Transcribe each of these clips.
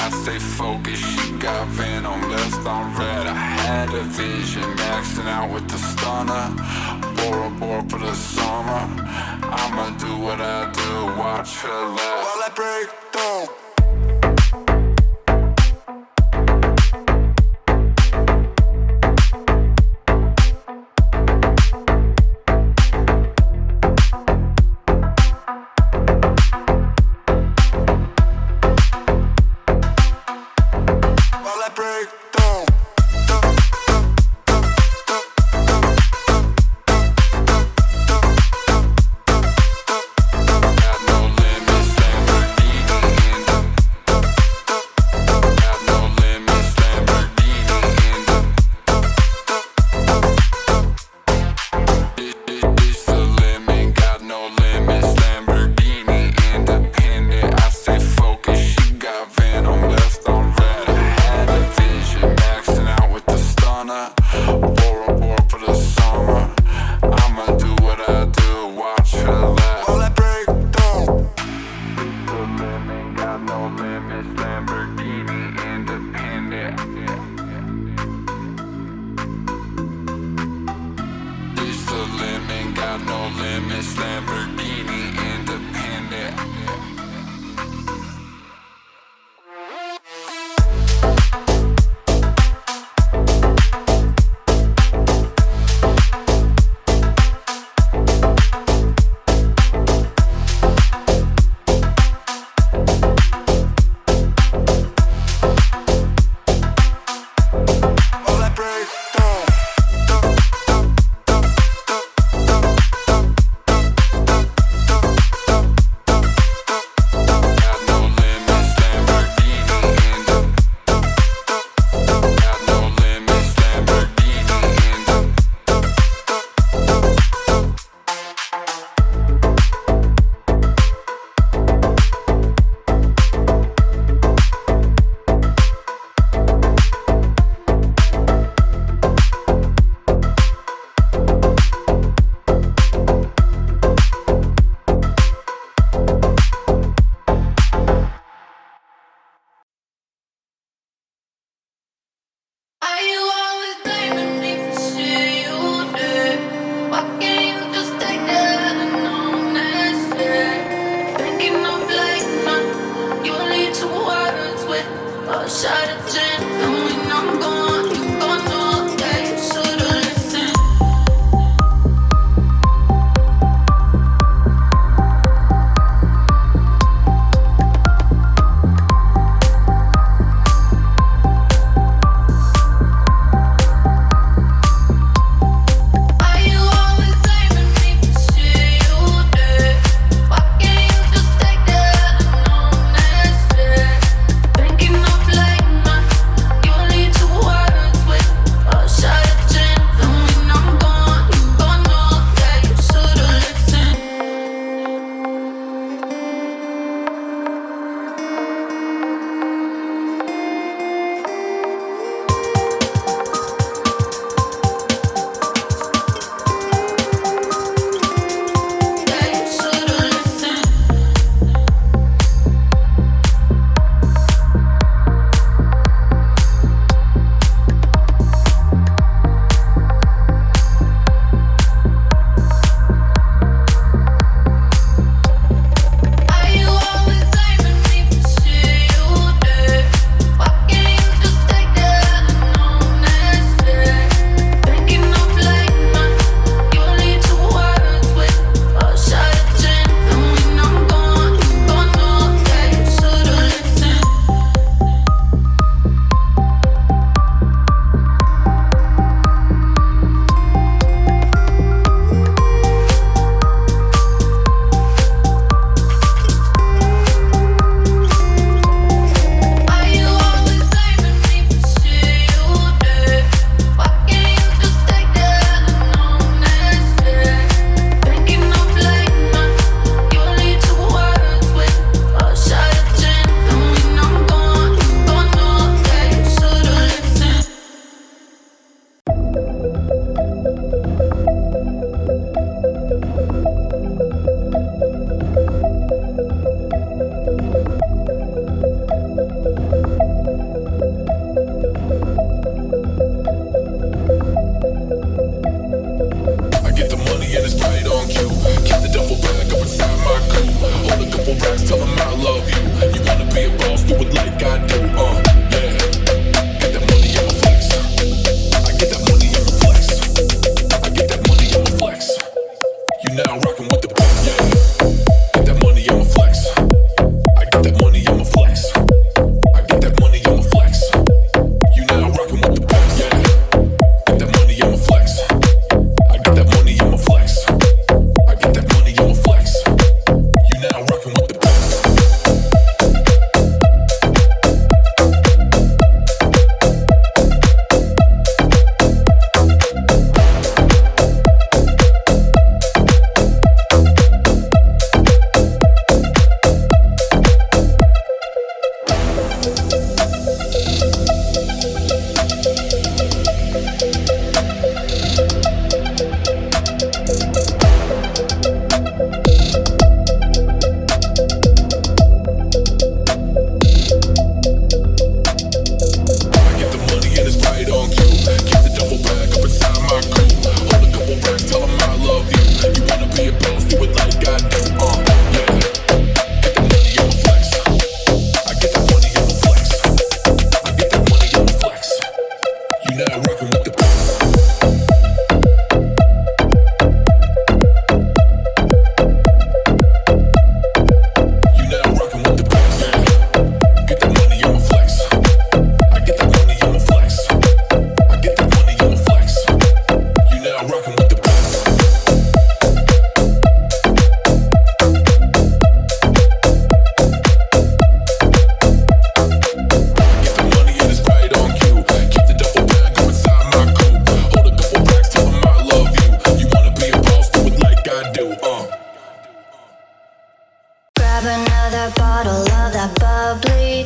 I stay focused, she got venom left on red. I had a vision, maxing out with the stunner. Bora Bora for the summer. I'ma do what I do, watch her laugh while I break down.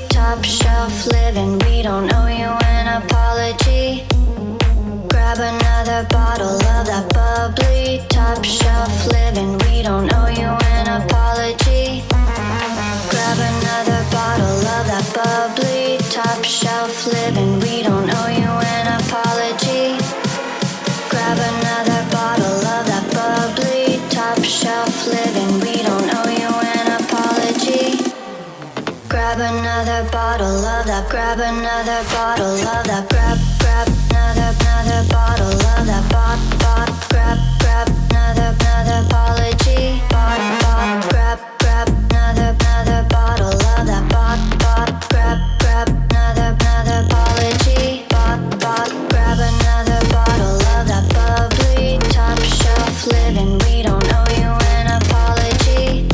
top shelf living. We don't owe you an apology. Grab another bottle of that bubbly, top shelf living. We don't owe you an apology. Grab another bottle of that bubbly, top shelf living. We don't owe you an apology. Grab another bottle of that bubbly, top shelf living. We don't owe you an apology. Grab another bottle of that. Grab another bottle of that. Grab another bottle of that. Grab another apology. Grab another bottle of that. Grab another apology. Grab another bottle of that bubbly, top shelf living. We don't owe you an apology.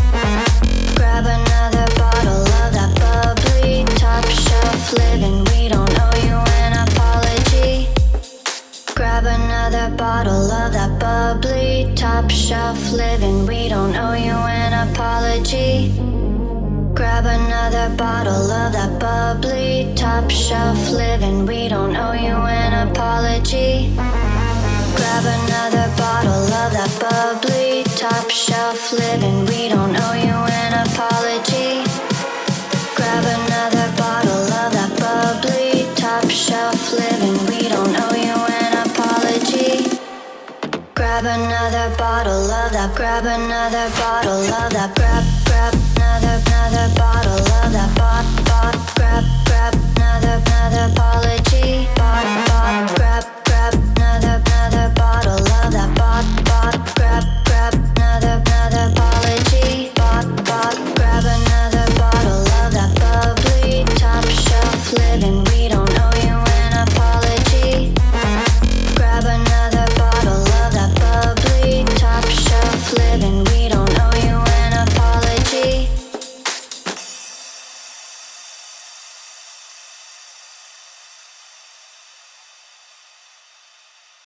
Grab another bottle of that bubbly, top shelf living. We don't owe you an apology. Grab another bottle of that bubbly, top shelf living. We don't owe you an apology. Grab another bottle of that bubbly, top shelf living. We don't owe you an apology. Grab another bottle of that bubbly, top shelf living. We don't owe you an apology. Grab another bottle of that bubbly, top shelf living. We don't owe you an apology. Grab another bottle of that. Grab another bottle of that.